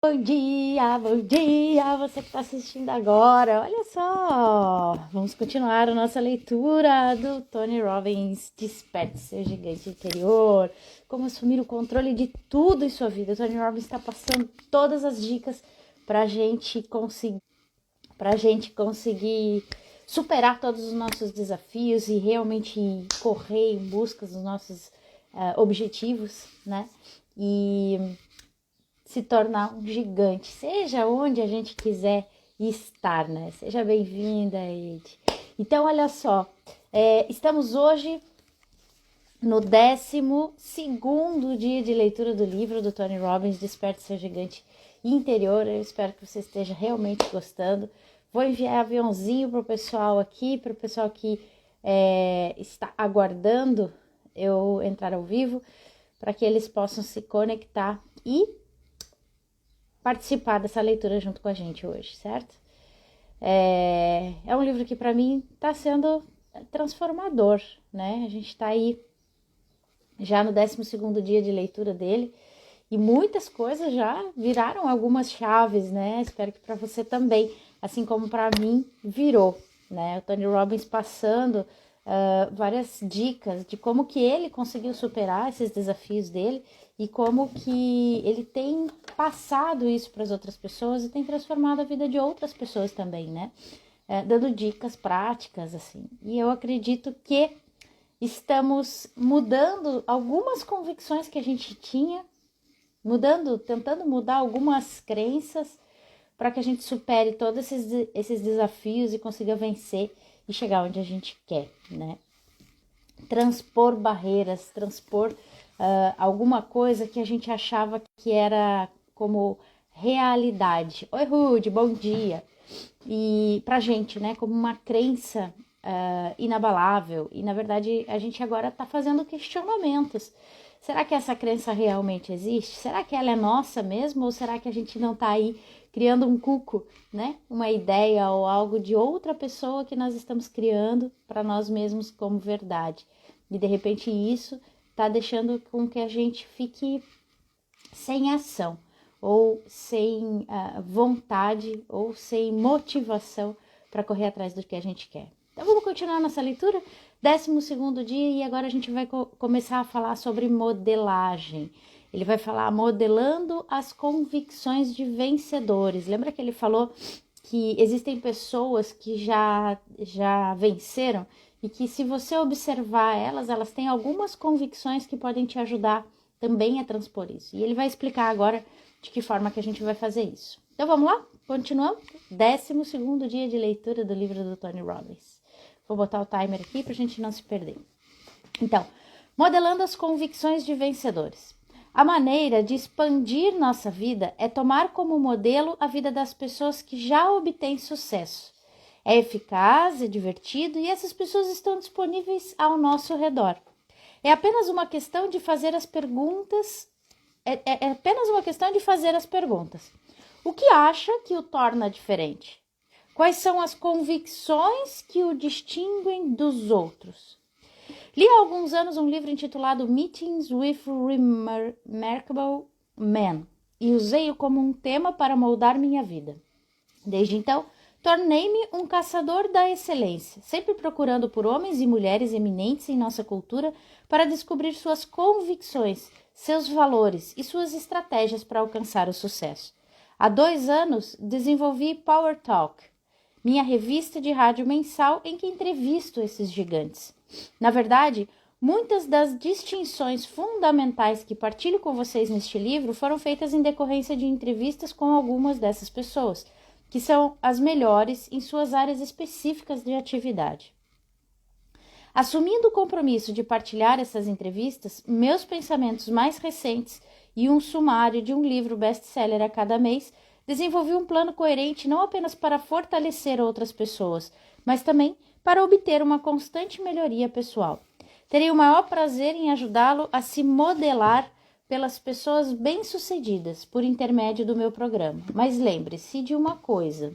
Bom dia, você que está assistindo agora. Olha só, vamos continuar a nossa leitura do Tony Robbins, Desperte Seu Gigante Interior, como assumir o controle de tudo em sua vida. O Tony Robbins está passando todas as dicas para a gente conseguir superar todos os nossos desafios e realmente correr em busca dos nossos objetivos, né? E se tornar um gigante, seja onde a gente quiser estar, né? Seja bem-vinda, Ed. Então, olha só, estamos hoje no 12º dia de leitura do livro do Tony Robbins, Desperte Seu Gigante Interior. Eu espero que você esteja realmente gostando. Vou enviar aviãozinho para o pessoal aqui, para o pessoal que está aguardando eu entrar ao vivo, para que eles possam se conectar e participar dessa leitura junto com a gente hoje, certo? É um livro que para mim está sendo transformador, né? A gente está aí já no 12º dia de leitura dele e muitas coisas já viraram algumas chaves, né? Espero que para você também, assim como para mim virou, né? O Tony Robbins passando várias dicas de como que ele conseguiu superar esses desafios dele e como que ele tem passado isso para as outras pessoas e tem transformado a vida de outras pessoas também, né? Dando dicas práticas, assim. E eu acredito que estamos mudando algumas convicções que a gente tinha, tentando mudar algumas crenças para que a gente supere todos esses desafios e consiga vencer e chegar onde a gente quer, né? Transpor barreiras, transpor alguma coisa que a gente achava que era como realidade. Oi, Rude, bom dia. E pra gente, né, como uma crença inabalável. E, na verdade, a gente agora está fazendo questionamentos. Será que essa crença realmente existe? Será que ela é nossa mesmo? Ou será que a gente não está aí criando um cuco, né? Uma ideia ou algo de outra pessoa que nós estamos criando para nós mesmos como verdade. E, de repente, isso está deixando com que a gente fique sem ação, ou sem vontade, ou sem motivação para correr atrás do que a gente quer. Então vamos continuar nossa leitura, 12º dia, e agora a gente vai começar a falar sobre modelagem. Ele vai falar modelando as convicções de vencedores. Lembra que ele falou que existem pessoas que já venceram e que se você observar elas têm algumas convicções que podem te ajudar também a transpor isso. E ele vai explicar agora de que forma que a gente vai fazer isso. Então vamos lá? Continuamos? 12º dia de leitura do livro do Tony Robbins. Vou botar o timer aqui para a gente não se perder. Então, modelando as convicções de vencedores. A maneira de expandir nossa vida é tomar como modelo a vida das pessoas que já obtêm sucesso. É eficaz, é divertido e essas pessoas estão disponíveis ao nosso redor. É apenas uma questão de fazer as perguntas. É apenas uma questão de fazer as perguntas. O que acha que o torna diferente? Quais são as convicções que o distinguem dos outros? Li há alguns anos um livro intitulado Meetings with Remarkable Men e usei-o como um tema para moldar minha vida. Desde então, tornei-me um caçador da excelência, sempre procurando por homens e mulheres eminentes em nossa cultura para descobrir suas convicções, seus valores e suas estratégias para alcançar o sucesso. Há 2 anos, desenvolvi Power Talk, minha revista de rádio mensal em que entrevisto esses gigantes. Na verdade, muitas das distinções fundamentais que partilho com vocês neste livro foram feitas em decorrência de entrevistas com algumas dessas pessoas, que são as melhores em suas áreas específicas de atividade. Assumindo o compromisso de partilhar essas entrevistas, meus pensamentos mais recentes e um sumário de um livro best-seller a cada mês, desenvolvi um plano coerente não apenas para fortalecer outras pessoas, mas também para obter uma constante melhoria pessoal. Terei o maior prazer em ajudá-lo a se modelar pelas pessoas bem-sucedidas por intermédio do meu programa. Mas lembre-se de uma coisa: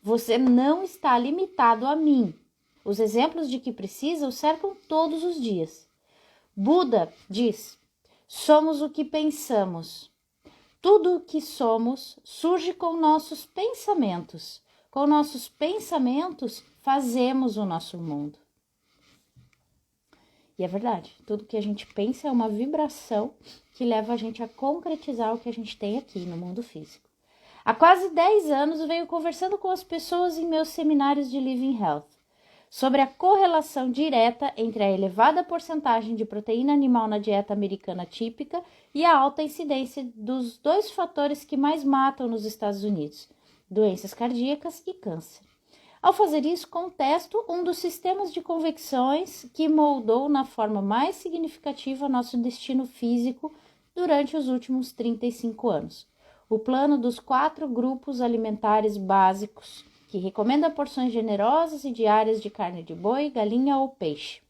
você não está limitado a mim. Os exemplos de que precisa o cercam todos os dias. Buda diz: somos o que pensamos. Tudo o que somos surge com nossos pensamentos. Com nossos pensamentos, fazemos o nosso mundo. E é verdade, tudo que a gente pensa é uma vibração que leva a gente a concretizar o que a gente tem aqui no mundo físico. Há quase 10 anos venho conversando com as pessoas em meus seminários de Living Health sobre a correlação direta entre a elevada porcentagem de proteína animal na dieta americana típica e a alta incidência dos 2 fatores que mais matam nos Estados Unidos, doenças cardíacas e câncer. Ao fazer isso, contesto um dos sistemas de convicções que moldou na forma mais significativa nosso destino físico durante os últimos 35 anos. O plano dos 4 grupos alimentares básicos, que recomenda porções generosas e diárias de carne de boi, galinha ou peixe.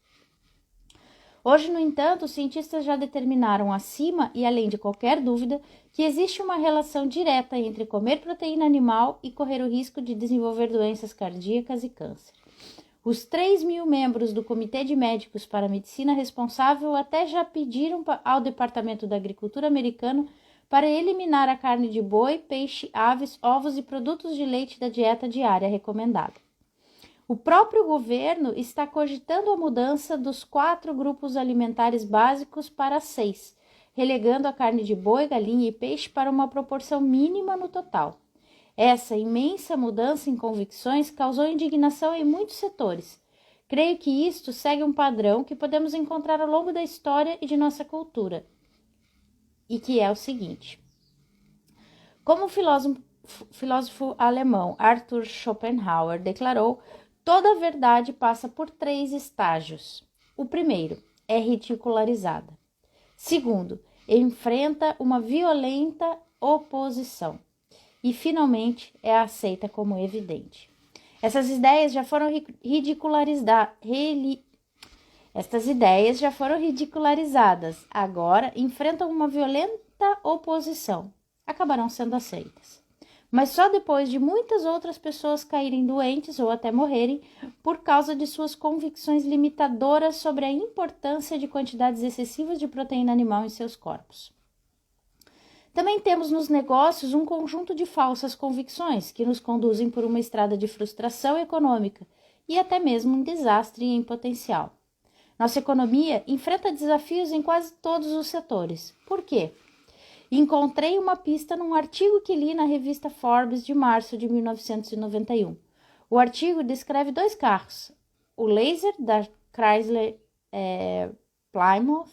Hoje, no entanto, os cientistas já determinaram acima e além de qualquer dúvida que existe uma relação direta entre comer proteína animal e correr o risco de desenvolver doenças cardíacas e câncer. Os 3.000 membros do Comitê de Médicos para a Medicina Responsável até já pediram ao Departamento da Agricultura americano para eliminar a carne de boi, peixe, aves, ovos e produtos de leite da dieta diária recomendada. O próprio governo está cogitando a mudança dos 4 grupos alimentares básicos para 6, relegando a carne de boi, galinha e peixe para uma proporção mínima no total. Essa imensa mudança em convicções causou indignação em muitos setores. Creio que isto segue um padrão que podemos encontrar ao longo da história e de nossa cultura, e que é o seguinte. Como o filósofo alemão Arthur Schopenhauer declarou, toda verdade passa por 3 estágios. O primeiro é ridicularizada. Segundo, enfrenta uma violenta oposição. E, finalmente, é aceita como evidente. Essas ideias já foram ridicularizadas. Agora enfrentam uma violenta oposição. Acabarão sendo aceitas. Mas só depois de muitas outras pessoas caírem doentes ou até morrerem por causa de suas convicções limitadoras sobre a importância de quantidades excessivas de proteína animal em seus corpos. Também temos nos negócios um conjunto de falsas convicções que nos conduzem por uma estrada de frustração econômica e até mesmo um desastre em potencial. Nossa economia enfrenta desafios em quase todos os setores. Por quê? Encontrei uma pista num artigo que li na revista Forbes de março de 1991. O artigo descreve 2 carros, o Laser da Chrysler Plymouth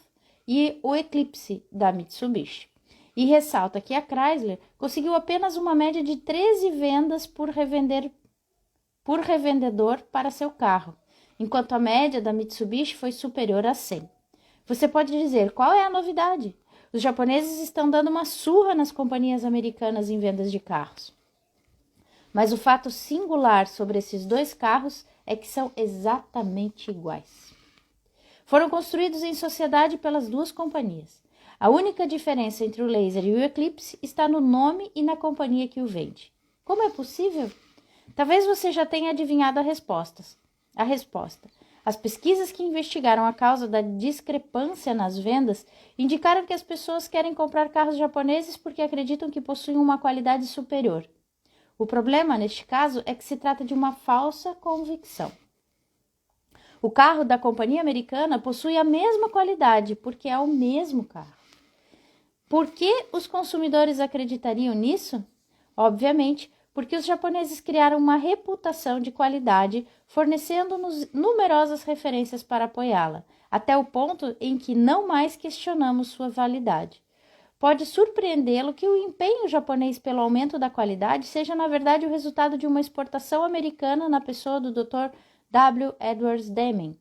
e o Eclipse da Mitsubishi. E ressalta que a Chrysler conseguiu apenas uma média de 13 vendas por revendedor para seu carro, enquanto a média da Mitsubishi foi superior a 100. Você pode dizer, qual é a novidade? Os japoneses estão dando uma surra nas companhias americanas em vendas de carros. Mas o fato singular sobre esses 2 carros é que são exatamente iguais. Foram construídos em sociedade pelas 2 companhias. A única diferença entre o Laser e o Eclipse está no nome e na companhia que o vende. Como é possível? Talvez você já tenha adivinhado a resposta. As pesquisas que investigaram a causa da discrepância nas vendas indicaram que as pessoas querem comprar carros japoneses porque acreditam que possuem uma qualidade superior. O problema, neste caso, é que se trata de uma falsa convicção. O carro da companhia americana possui a mesma qualidade porque é o mesmo carro. Por que os consumidores acreditariam nisso? Obviamente, porque os japoneses criaram uma reputação de qualidade, fornecendo-nos numerosas referências para apoiá-la, até o ponto em que não mais questionamos sua validade. Pode surpreendê-lo que o empenho japonês pelo aumento da qualidade seja, na verdade, o resultado de uma exportação americana na pessoa do Dr. W. Edwards Deming.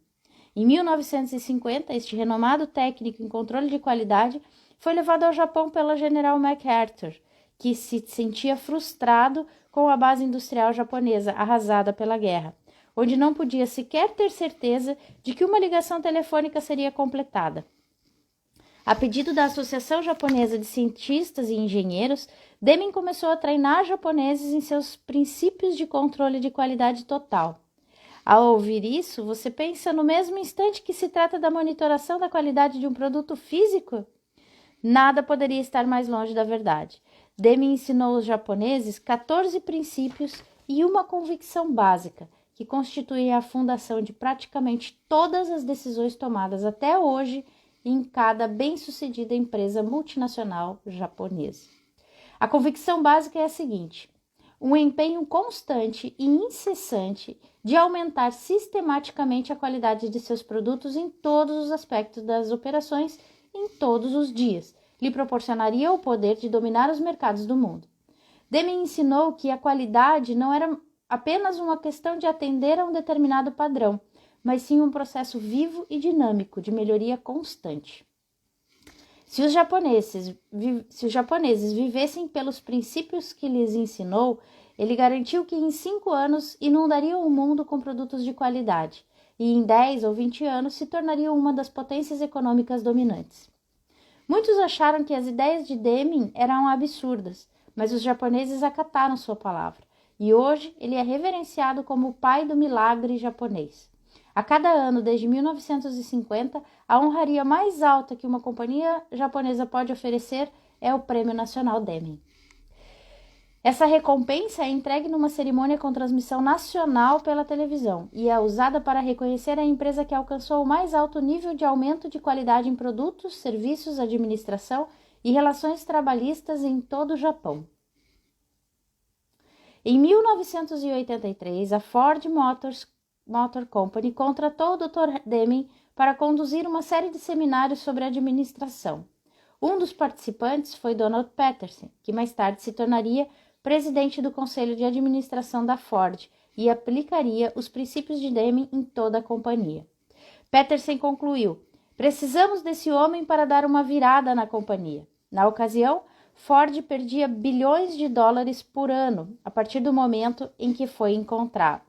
Em 1950, este renomado técnico em controle de qualidade foi levado ao Japão pela General MacArthur, que se sentia frustrado com a base industrial japonesa arrasada pela guerra, onde não podia sequer ter certeza de que uma ligação telefônica seria completada. A pedido da Associação Japonesa de Cientistas e Engenheiros, Deming começou a treinar japoneses em seus princípios de controle de qualidade total. Ao ouvir isso, você pensa no mesmo instante que se trata da monitoração da qualidade de um produto físico? Nada poderia estar mais longe da verdade. Deming ensinou aos japoneses 14 princípios e uma convicção básica, que constituem a fundação de praticamente todas as decisões tomadas até hoje em cada bem-sucedida empresa multinacional japonesa. A convicção básica é a seguinte: um empenho constante e incessante de aumentar sistematicamente a qualidade de seus produtos em todos os aspectos das operações, em todos os dias, lhe proporcionaria o poder de dominar os mercados do mundo. Deming ensinou que a qualidade não era apenas uma questão de atender a um determinado padrão, mas sim um processo vivo e dinâmico de melhoria constante. Se os japoneses vivessem pelos princípios que lhes ensinou, ele garantiu que em 5 anos inundariam o mundo com produtos de qualidade e em 10 ou 20 anos se tornariam uma das potências econômicas dominantes. Muitos acharam que as ideias de Deming eram absurdas, mas os japoneses acataram sua palavra, e hoje ele é reverenciado como o pai do milagre japonês. A cada ano, desde 1950, a honraria mais alta que uma companhia japonesa pode oferecer é o Prêmio Nacional Deming. Essa recompensa é entregue numa cerimônia com transmissão nacional pela televisão e é usada para reconhecer a empresa que alcançou o mais alto nível de aumento de qualidade em produtos, serviços, administração e relações trabalhistas em todo o Japão. Em 1983, a Ford Motor Company contratou o Dr. Deming para conduzir uma série de seminários sobre administração. Um dos participantes foi Donald Peterson, que mais tarde se tornaria presidente do Conselho de Administração da Ford e aplicaria os princípios de Deming em toda a companhia. Peterson concluiu: precisamos desse homem para dar uma virada na companhia. Na ocasião, Ford perdia bilhões de dólares por ano. A partir do momento em que foi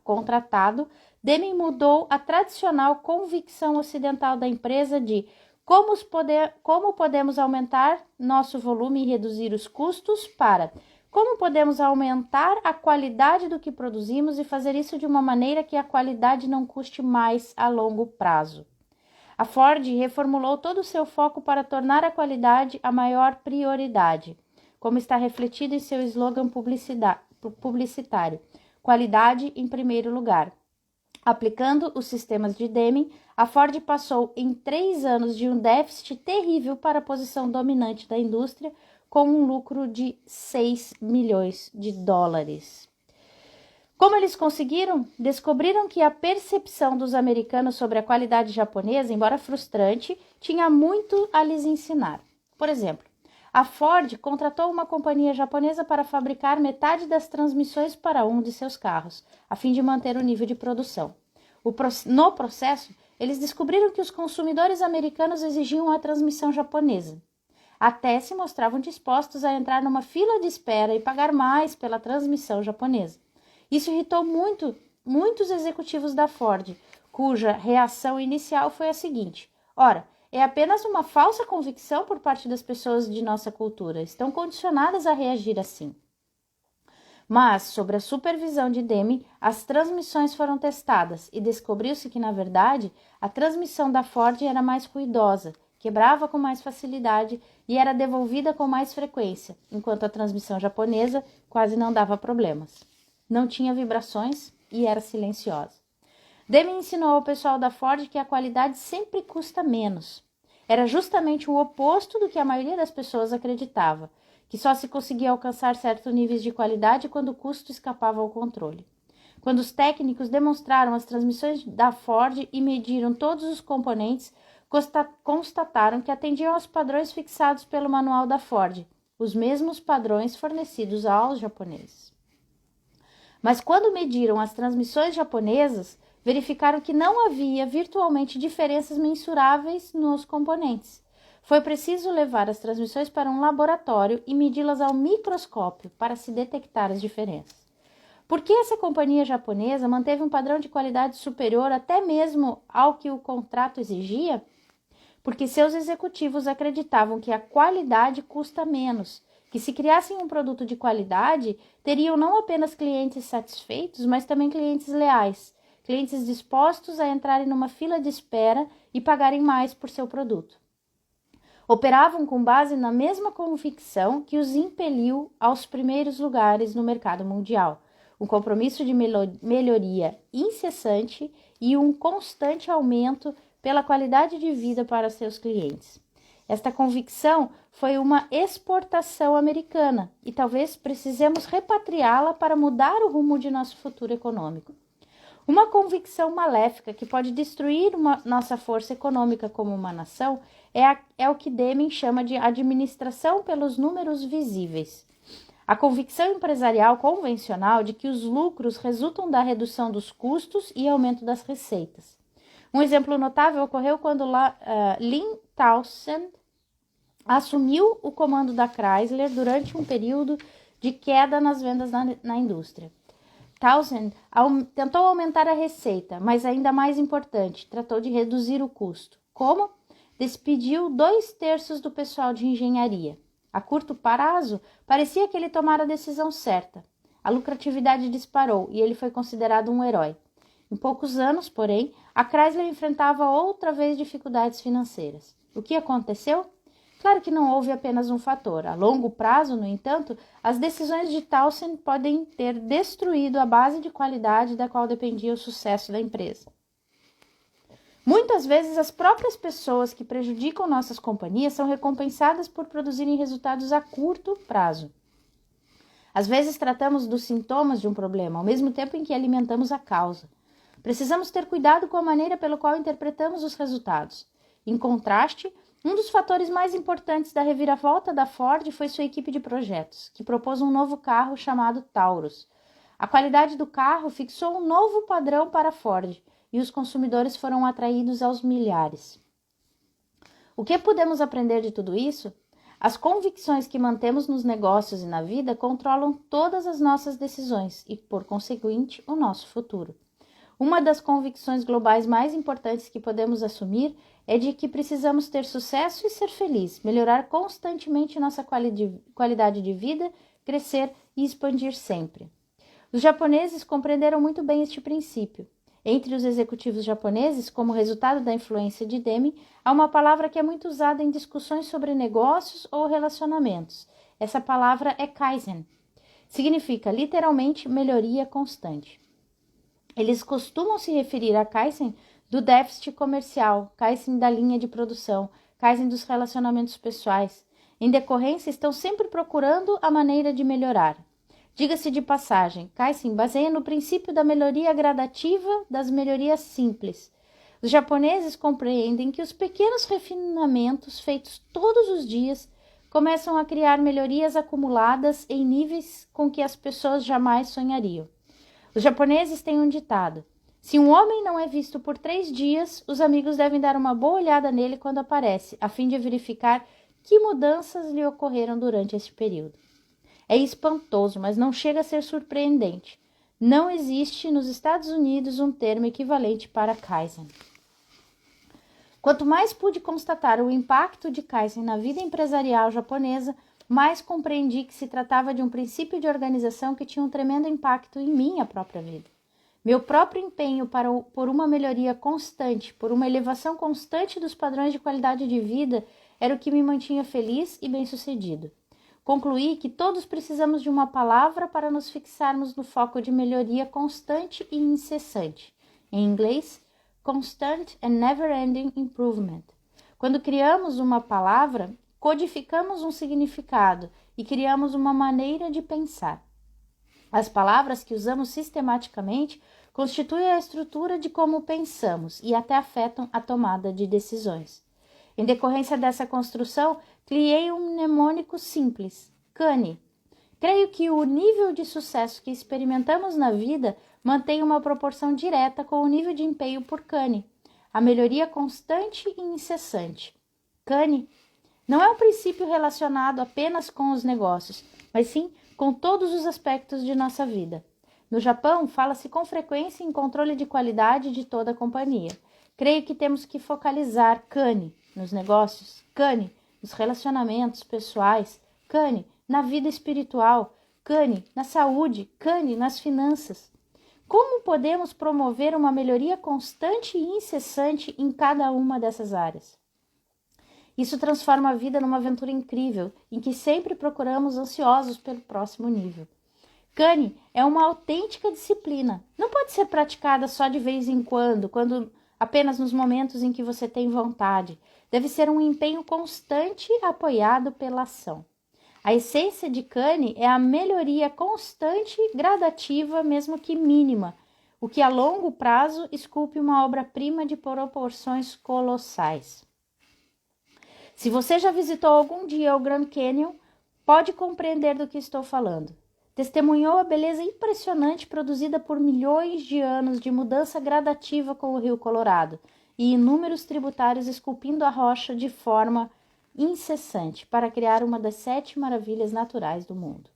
contratado, Deming mudou a tradicional convicção ocidental da empresa de como podemos aumentar nosso volume e reduzir os custos para como podemos aumentar a qualidade do que produzimos e fazer isso de uma maneira que a qualidade não custe mais a longo prazo. A Ford reformulou todo o seu foco para tornar a qualidade a maior prioridade, como está refletido em seu slogan publicitário: qualidade em primeiro lugar. Aplicando os sistemas de Deming, a Ford passou em 3 anos de um déficit terrível para a posição dominante da indústria, com um lucro de 6 milhões de dólares. Como eles conseguiram? Descobriram que a percepção dos americanos sobre a qualidade japonesa, embora frustrante, tinha muito a lhes ensinar. Por exemplo, a Ford contratou uma companhia japonesa para fabricar metade das transmissões para um de seus carros, a fim de manter o nível de produção. No processo, eles descobriram que os consumidores americanos exigiam a transmissão japonesa. Até se mostravam dispostos a entrar numa fila de espera e pagar mais pela transmissão japonesa. Isso irritou muitos executivos da Ford, cuja reação inicial foi a seguinte: ora, é apenas uma falsa convicção por parte das pessoas de nossa cultura, estão condicionadas a reagir assim. Mas, sob a supervisão de Deming, as transmissões foram testadas e descobriu-se que, na verdade, a transmissão da Ford era mais ruidosa, quebrava com mais facilidade e era devolvida com mais frequência, enquanto a transmissão japonesa quase não dava problemas. Não tinha vibrações e era silenciosa. Deming ensinou ao pessoal da Ford que a qualidade sempre custa menos. Era justamente o oposto do que a maioria das pessoas acreditava, que só se conseguia alcançar certos níveis de qualidade quando o custo escapava ao controle. Quando os técnicos demonstraram as transmissões da Ford e mediram todos os componentes, constataram que atendiam aos padrões fixados pelo manual da Ford, os mesmos padrões fornecidos aos japoneses. Mas quando mediram as transmissões japonesas, verificaram que não havia virtualmente diferenças mensuráveis nos componentes. Foi preciso levar as transmissões para um laboratório e medi-las ao microscópio para se detectar as diferenças. Por que essa companhia japonesa manteve um padrão de qualidade superior até mesmo ao que o contrato exigia? Porque seus executivos acreditavam que a qualidade custa menos, que se criassem um produto de qualidade, teriam não apenas clientes satisfeitos, mas também clientes leais, clientes dispostos a entrarem numa fila de espera e pagarem mais por seu produto. Operavam com base na mesma convicção que os impeliu aos primeiros lugares no mercado mundial, um compromisso de melhoria incessante e um constante aumento pela qualidade de vida para seus clientes. Esta convicção foi uma exportação americana e talvez precisemos repatriá-la para mudar o rumo de nosso futuro econômico. Uma convicção maléfica que pode destruir nossa força econômica como uma nação é o que Deming chama de administração pelos números visíveis. A convicção empresarial convencional de que os lucros resultam da redução dos custos e aumento das receitas. Um exemplo notável ocorreu quando Lynn Townsend assumiu o comando da Chrysler durante um período de queda nas vendas na indústria. Townsend tentou aumentar a receita, mas ainda mais importante, tratou de reduzir o custo. Como? Despediu 2/3 do pessoal de engenharia. A curto prazo, parecia que ele tomara a decisão certa. A lucratividade disparou e ele foi considerado um herói. Em poucos anos, porém, a Chrysler enfrentava outra vez dificuldades financeiras. O que aconteceu? Claro que não houve apenas um fator. A longo prazo, no entanto, as decisões de Townsend podem ter destruído a base de qualidade da qual dependia o sucesso da empresa. Muitas vezes, as próprias pessoas que prejudicam nossas companhias são recompensadas por produzirem resultados a curto prazo. Às vezes, tratamos dos sintomas de um problema, ao mesmo tempo em que alimentamos a causa. Precisamos ter cuidado com a maneira pela qual interpretamos os resultados. Em contraste, um dos fatores mais importantes da reviravolta da Ford foi sua equipe de projetos, que propôs um novo carro chamado Taurus. A qualidade do carro fixou um novo padrão para a Ford e os consumidores foram atraídos aos milhares. O que podemos aprender de tudo isso? As convicções que mantemos nos negócios e na vida controlam todas as nossas decisões e, por conseguinte, o nosso futuro. Uma das convicções globais mais importantes que podemos assumir é de que precisamos ter sucesso e ser feliz, melhorar constantemente nossa qualidade de vida, crescer e expandir sempre. Os japoneses compreenderam muito bem este princípio. Entre os executivos japoneses, como resultado da influência de Deming, há uma palavra que é muito usada em discussões sobre negócios ou relacionamentos. Essa palavra é Kaizen. Significa literalmente melhoria constante. Eles costumam se referir a Kaizen do déficit comercial, Kaizen da linha de produção, Kaizen dos relacionamentos pessoais. Em decorrência, estão sempre procurando a maneira de melhorar. Diga-se de passagem, Kaizen baseia no princípio da melhoria gradativa das melhorias simples. Os japoneses compreendem que os pequenos refinamentos feitos todos os dias começam a criar melhorias acumuladas em níveis com que as pessoas jamais sonhariam. Os japoneses têm um ditado: se um homem não é visto por 3 dias, os amigos devem dar uma boa olhada nele quando aparece, a fim de verificar que mudanças lhe ocorreram durante esse período. É espantoso, mas não chega a ser surpreendente. Não existe nos Estados Unidos um termo equivalente para Kaizen. Quanto mais pude constatar o impacto de Kaizen na vida empresarial japonesa, mais compreendi que se tratava de um princípio de organização que tinha um tremendo impacto em minha própria vida. Meu próprio empenho por uma melhoria constante, por uma elevação constante dos padrões de qualidade de vida, era o que me mantinha feliz e bem-sucedido. Concluí que todos precisamos de uma palavra para nos fixarmos no foco de melhoria constante e incessante. Em inglês, Constant and Never-Ending Improvement. Quando criamos uma palavra, codificamos um significado e criamos uma maneira de pensar. As palavras que usamos sistematicamente constituem a estrutura de como pensamos e até afetam a tomada de decisões. Em decorrência dessa construção, criei um mnemônico simples, Kani. Creio que o nível de sucesso que experimentamos na vida mantém uma proporção direta com o nível de empenho por Kani, a melhoria constante e incessante. Kani não é um princípio relacionado apenas com os negócios, mas sim com todos os aspectos de nossa vida. No Japão, fala-se com frequência em controle de qualidade de toda a companhia. Creio que temos que focalizar Kani nos negócios, Kani nos relacionamentos pessoais, Kani na vida espiritual, Kani na saúde, Kani nas finanças. Como podemos promover uma melhoria constante e incessante em cada uma dessas áreas? Isso transforma a vida numa aventura incrível, em que sempre procuramos ansiosos pelo próximo nível. Kani é uma autêntica disciplina. Não pode ser praticada só de vez em quando apenas nos momentos em que você tem vontade. Deve ser um empenho constante apoiado pela ação. A essência de Kani é a melhoria constante, gradativa, mesmo que mínima, o que a longo prazo esculpe uma obra-prima de proporções colossais. Se você já visitou algum dia o Grand Canyon, pode compreender do que estou falando. Testemunhou a beleza impressionante produzida por milhões de anos de mudança gradativa com o Rio Colorado e inúmeros tributários esculpindo a rocha de forma incessante para criar uma das 7 maravilhas naturais do mundo.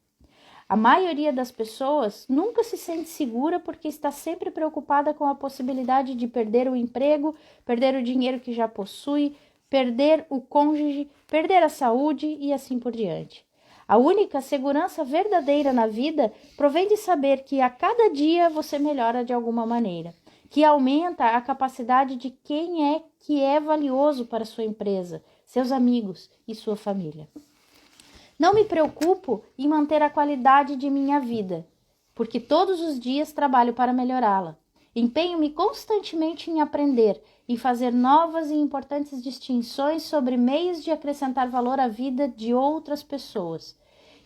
A maioria das pessoas nunca se sente segura porque está sempre preocupada com a possibilidade de perder o emprego, perder o dinheiro que já possui, perder o cônjuge, perder a saúde e assim por diante. A única segurança verdadeira na vida provém de saber que a cada dia você melhora de alguma maneira, que aumenta a capacidade de quem é que é valioso para sua empresa, seus amigos e sua família. Não me preocupo em manter a qualidade de minha vida, porque todos os dias trabalho para melhorá-la. Empenho-me constantemente em aprender, em fazer novas e importantes distinções sobre meios de acrescentar valor à vida de outras pessoas.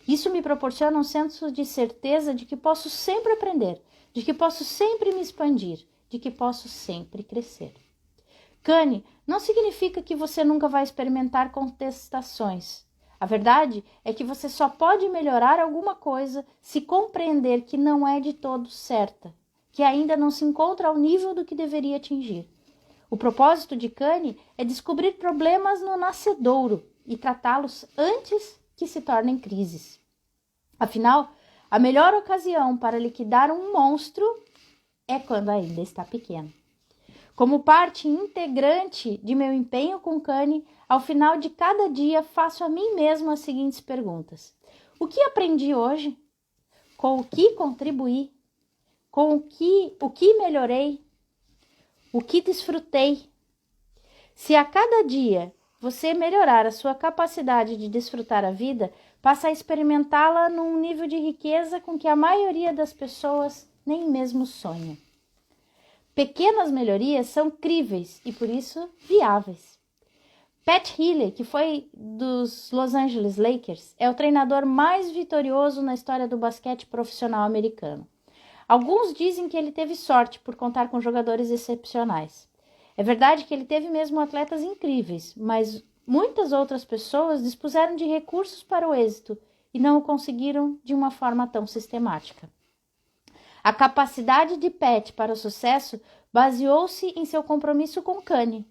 Isso me proporciona um senso de certeza de que posso sempre aprender, de que posso sempre me expandir, de que posso sempre crescer. Kani não significa que você nunca vai experimentar contestações. A verdade é que você só pode melhorar alguma coisa se compreender que não é de todo certa, que ainda não se encontra ao nível do que deveria atingir. O propósito de Kani é descobrir problemas no nascedouro e tratá-los antes que se tornem crises. Afinal, a melhor ocasião para liquidar um monstro é quando ainda está pequeno. Como parte integrante de meu empenho com Kani, ao final de cada dia faço a mim mesmo as seguintes perguntas. O que aprendi hoje? Com o que contribuí? Com o que melhorei? O que desfrutei? Se a cada dia você melhorar a sua capacidade de desfrutar a vida, passa a experimentá-la num nível de riqueza com que a maioria das pessoas nem mesmo sonha. Pequenas melhorias são críveis e, por isso, viáveis. Pat Riley, que foi dos Los Angeles Lakers, é o treinador mais vitorioso na história do basquete profissional americano. Alguns dizem que ele teve sorte por contar com jogadores excepcionais. É verdade que ele teve mesmo atletas incríveis, mas muitas outras pessoas dispuseram de recursos para o êxito e não o conseguiram de uma forma tão sistemática. A capacidade de Pat para o sucesso baseou-se em seu compromisso com Kani.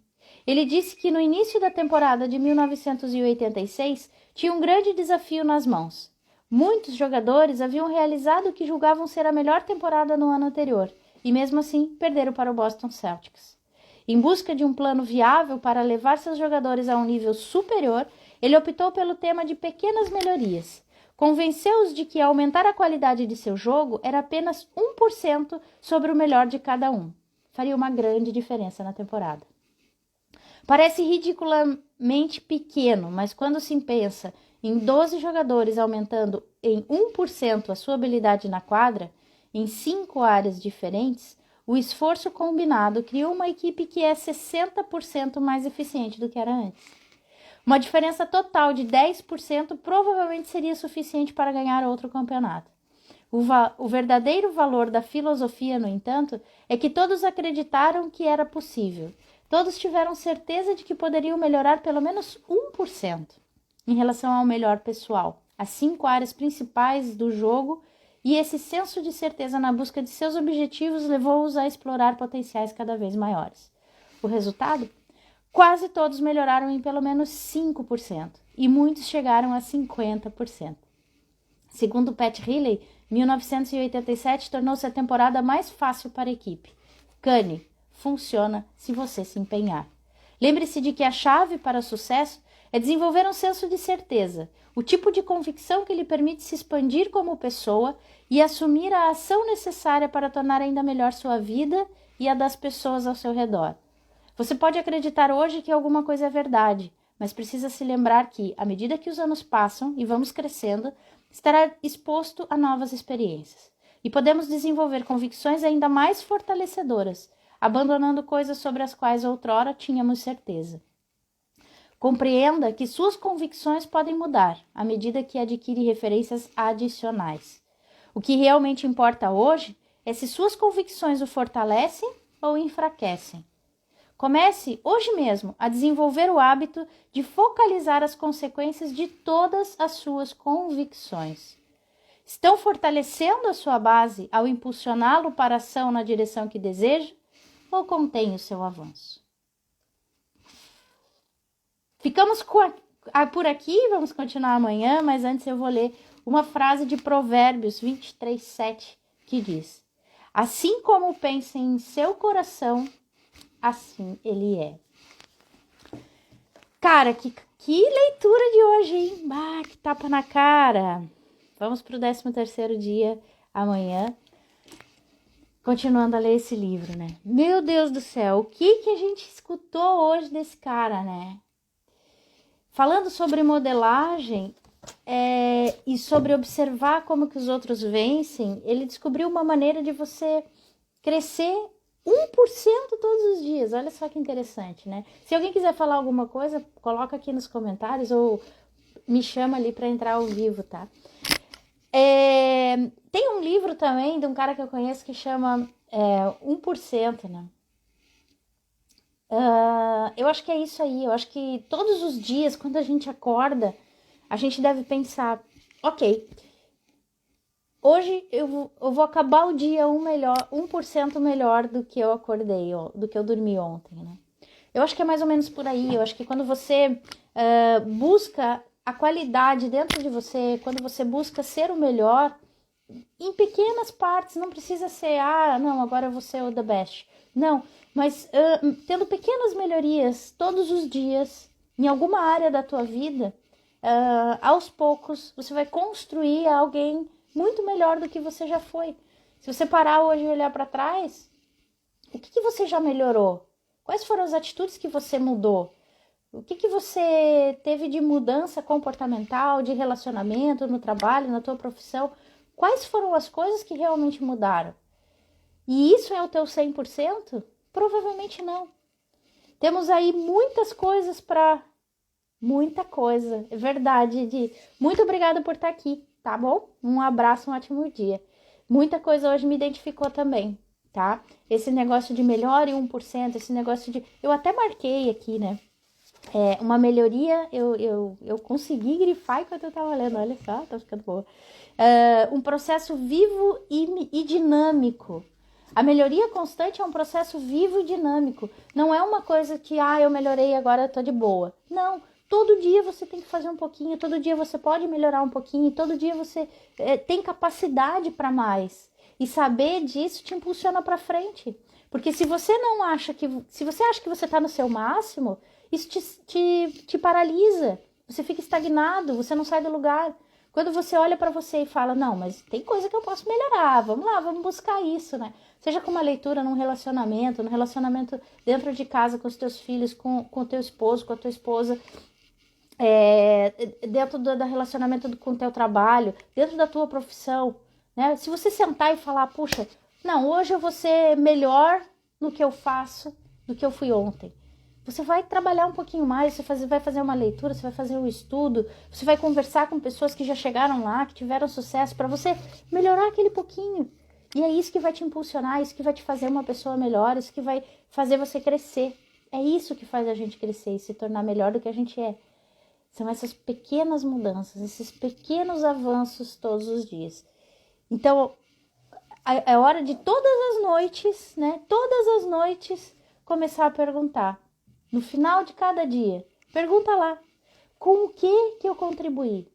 Ele disse que no início da temporada de 1986 tinha um grande desafio nas mãos. Muitos jogadores haviam realizado o que julgavam ser a melhor temporada no ano anterior e mesmo assim perderam para o Boston Celtics. Em busca de um plano viável para levar seus jogadores a um nível superior, ele optou pelo tema de pequenas melhorias. Convenceu-os de que aumentar a qualidade de seu jogo era apenas 1% sobre o melhor de cada um. Faria uma grande diferença na temporada. Parece ridiculamente pequeno, mas quando se pensa em 12 jogadores aumentando em 1% a sua habilidade na quadra, em 5 áreas diferentes, o esforço combinado criou uma equipe que é 60% mais eficiente do que era antes. Uma diferença total de 10% provavelmente seria suficiente para ganhar outro campeonato. O verdadeiro valor da filosofia, no entanto, é que todos acreditaram que era possível. Todos tiveram certeza de que poderiam melhorar pelo menos 1% em relação ao melhor pessoal, as 5 áreas principais do jogo, e esse senso de certeza na busca de seus objetivos levou-os a explorar potenciais cada vez maiores. O resultado? Quase todos melhoraram em pelo menos 5%, e muitos chegaram a 50%. Segundo Pat Riley, 1987 tornou-se a temporada mais fácil para a equipe. Kani funciona se você se empenhar. Lembre-se de que a chave para o sucesso é desenvolver um senso de certeza, o tipo de convicção que lhe permite se expandir como pessoa e assumir a ação necessária para tornar ainda melhor sua vida e a das pessoas ao seu redor. Você pode acreditar hoje que alguma coisa é verdade, mas precisa se lembrar que, à medida que os anos passam e vamos crescendo, estará exposto a novas experiências. E podemos desenvolver convicções ainda mais fortalecedoras, abandonando coisas sobre as quais outrora tínhamos certeza. Compreenda que suas convicções podem mudar à medida que adquire referências adicionais. O que realmente importa hoje é se suas convicções o fortalecem ou enfraquecem. Comece hoje mesmo a desenvolver o hábito de focalizar as consequências de todas as suas convicções. Estão fortalecendo a sua base ao impulsioná-lo para a ação na direção que deseja ou contém o seu avanço? Ficamos por aqui, vamos continuar amanhã, mas antes eu vou ler uma frase de Provérbios 23:7, que diz: assim como pensa em seu coração, assim ele é. Cara, que leitura de hoje, hein? Que tapa na cara. Vamos pro 13º dia amanhã, continuando a ler esse livro, né? Meu Deus do céu, o que a gente escutou hoje desse cara, né? Falando sobre modelagem e sobre observar como que os outros vencem, ele descobriu uma maneira de você crescer 1% todos os dias. Olha só que interessante, né? Se alguém quiser falar alguma coisa, coloca aqui nos comentários ou me chama ali para entrar ao vivo, tá? Tem um livro também de um cara que eu conheço que chama 1%, né? Eu acho que é isso aí. Eu acho que todos os dias, quando a gente acorda, a gente deve pensar, ok, hoje eu vou acabar o dia 1% melhor do que eu acordei, do que eu dormi ontem, né? Eu acho que é mais ou menos por aí. Eu acho que quando você busca a qualidade dentro de você, quando você busca ser o melhor, em pequenas partes, não precisa ser, não, agora eu vou ser o the best. Não, mas tendo pequenas melhorias todos os dias, em alguma área da tua vida, aos poucos, você vai construir alguém muito melhor do que você já foi. Se você parar hoje e olhar para trás, o que você já melhorou? Quais foram as atitudes que você mudou? O que você teve de mudança comportamental, de relacionamento, no trabalho, na tua profissão? Quais foram as coisas que realmente mudaram? E isso é o teu 100%? Provavelmente não. Temos aí muitas coisas para... Muita coisa, é verdade. Muito obrigada por estar aqui, tá bom? Um abraço, um ótimo dia. Muita coisa hoje me identificou também, tá? Esse negócio de melhore 1%, esse negócio de... Eu até marquei aqui, né? Uma melhoria, eu consegui grifar enquanto eu tava lendo, olha só, tá ficando boa. Um processo vivo e dinâmico. A melhoria constante é um processo vivo e dinâmico. Não é uma coisa que, eu melhorei, agora eu tô de boa. Não, todo dia você tem que fazer um pouquinho, todo dia você pode melhorar um pouquinho, todo dia você tem capacidade para mais. E saber disso te impulsiona para frente. Porque se você acha que você está no seu máximo, isso te paralisa. Você fica estagnado, você não sai do lugar. Quando você olha para você e fala, não, mas tem coisa que eu posso melhorar, vamos lá, vamos buscar isso, né? Seja com uma leitura no relacionamento dentro de casa com os teus filhos, com o teu esposo, com a tua esposa, dentro do relacionamento com o teu trabalho, dentro da tua profissão, né? Se você sentar e falar, puxa, não, hoje eu vou ser melhor no que eu faço do que eu fui ontem. Você vai trabalhar um pouquinho mais, você vai fazer uma leitura, você vai fazer um estudo, você vai conversar com pessoas que já chegaram lá, que tiveram sucesso, para você melhorar aquele pouquinho. E é isso que vai te impulsionar, isso que vai te fazer uma pessoa melhor, isso que vai fazer você crescer. É isso que faz a gente crescer e se tornar melhor do que a gente é. São essas pequenas mudanças, esses pequenos avanços todos os dias. Então, é hora de todas as noites, né? Todas as noites, começar a perguntar. No final de cada dia, pergunta lá, com o que eu contribuí?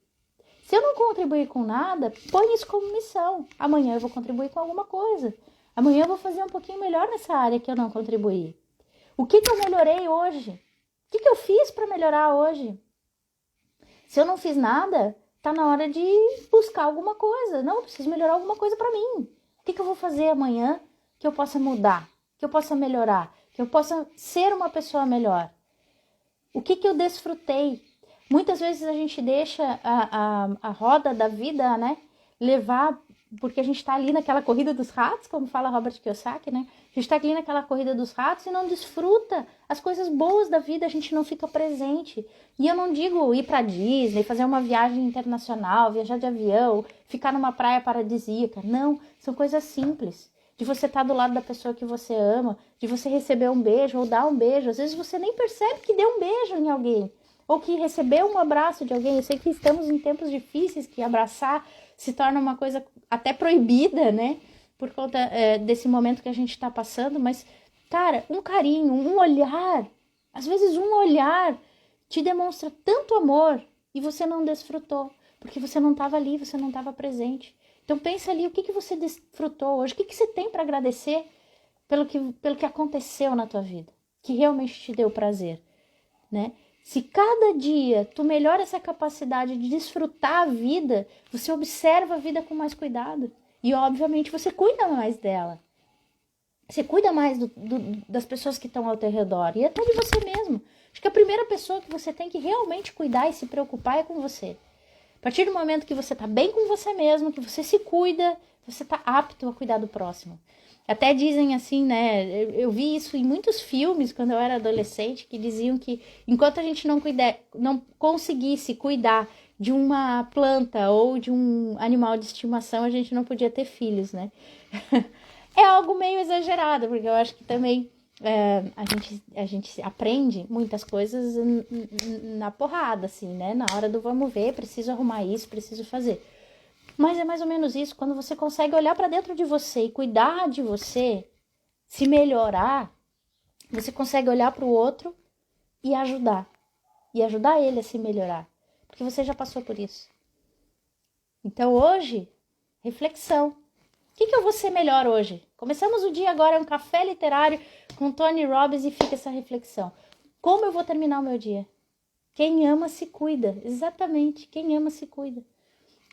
Se eu não contribuir com nada, põe isso como missão. Amanhã eu vou contribuir com alguma coisa. Amanhã eu vou fazer um pouquinho melhor nessa área que eu não contribuí. O que eu melhorei hoje? O que eu fiz para melhorar hoje? Se eu não fiz nada, tá na hora de buscar alguma coisa. Não, eu preciso melhorar alguma coisa para mim. O que eu vou fazer amanhã que eu possa mudar, que eu possa melhorar, que eu possa ser uma pessoa melhor? O que eu desfrutei? Muitas vezes a gente deixa a roda da vida, né, levar, porque a gente está ali naquela corrida dos ratos, como fala Robert Kiyosaki, né? A gente está ali naquela corrida dos ratos e não desfruta as coisas boas da vida, a gente não fica presente. E eu não digo ir para Disney, fazer uma viagem internacional, viajar de avião, ficar numa praia paradisíaca. Não, são coisas simples. De você estar do lado da pessoa que você ama, de você receber um beijo ou dar um beijo. Às vezes você nem percebe que deu um beijo em alguém, ou que recebeu um abraço de alguém. Eu sei que estamos em tempos difíceis, que abraçar se torna uma coisa até proibida, né? Por conta desse momento que a gente está passando. Mas, cara, um carinho, um olhar, às vezes um olhar te demonstra tanto amor e você não desfrutou, porque você não estava ali, você não estava presente. Então pensa ali, o que você desfrutou hoje? O que você tem para agradecer pelo que aconteceu na tua vida, que realmente te deu prazer, né? Se cada dia tu melhora essa capacidade de desfrutar a vida, você observa a vida com mais cuidado. E, obviamente, você cuida mais dela. Você cuida mais das pessoas que estão ao teu redor e até de você mesmo. Acho que a primeira pessoa que você tem que realmente cuidar e se preocupar é com você. A partir do momento que você está bem com você mesmo, que você se cuida, você está apto a cuidar do próximo. Até dizem assim, né? Eu vi isso em muitos filmes quando eu era adolescente, que diziam que enquanto a gente não conseguisse cuidar de uma planta ou de um animal de estimação, a gente não podia ter filhos, né? É algo meio exagerado, porque eu acho que também a gente aprende muitas coisas na porrada, assim, né? Na hora do vamos ver, preciso arrumar isso, preciso fazer. Mas é mais ou menos isso, quando você consegue olhar para dentro de você e cuidar de você, se melhorar, você consegue olhar para o outro e ajudar ele a se melhorar, porque você já passou por isso. Então hoje, reflexão. O que eu vou ser melhor hoje? Começamos o dia agora, um café literário com Tony Robbins e fica essa reflexão. Como eu vou terminar o meu dia? Quem ama se cuida, exatamente, quem ama se cuida.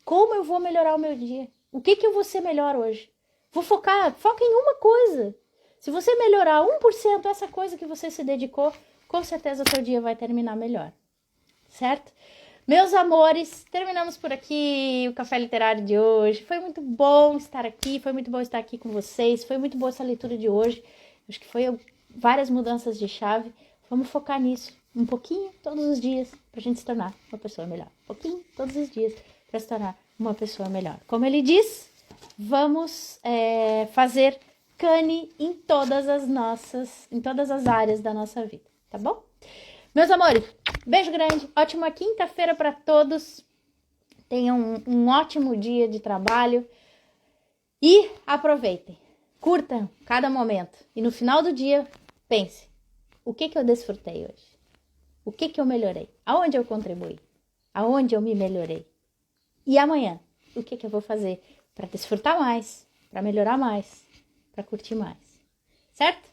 Como eu vou melhorar o meu dia? O que eu vou ser melhor hoje? Foca em uma coisa. Se você melhorar 1% essa coisa que você se dedicou, com certeza o seu dia vai terminar melhor. Certo? Meus amores, terminamos por aqui o Café Literário de hoje. Foi muito bom estar aqui, foi muito bom estar aqui com vocês. Foi muito boa essa leitura de hoje. Acho que foi várias mudanças de chave. Vamos focar nisso um pouquinho todos os dias pra gente se tornar uma pessoa melhor. Um pouquinho todos os dias para se tornar uma pessoa melhor. Como ele diz, vamos fazer cane em todas as áreas da nossa vida, tá bom? Meus amores, beijo grande, ótima quinta-feira para todos. Tenham um ótimo dia de trabalho e aproveitem, curtam cada momento. E no final do dia, pense, o que eu desfrutei hoje? O que eu melhorei? Aonde eu contribuí? Aonde eu me melhorei? E amanhã, o que eu vou fazer para desfrutar mais, para melhorar mais, para curtir mais? Certo?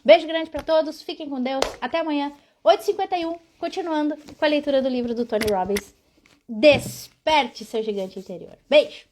Beijo grande para todos, fiquem com Deus, até amanhã, 8h51, continuando com a leitura do livro do Tony Robbins, Desperte Seu Gigante Interior. Beijo!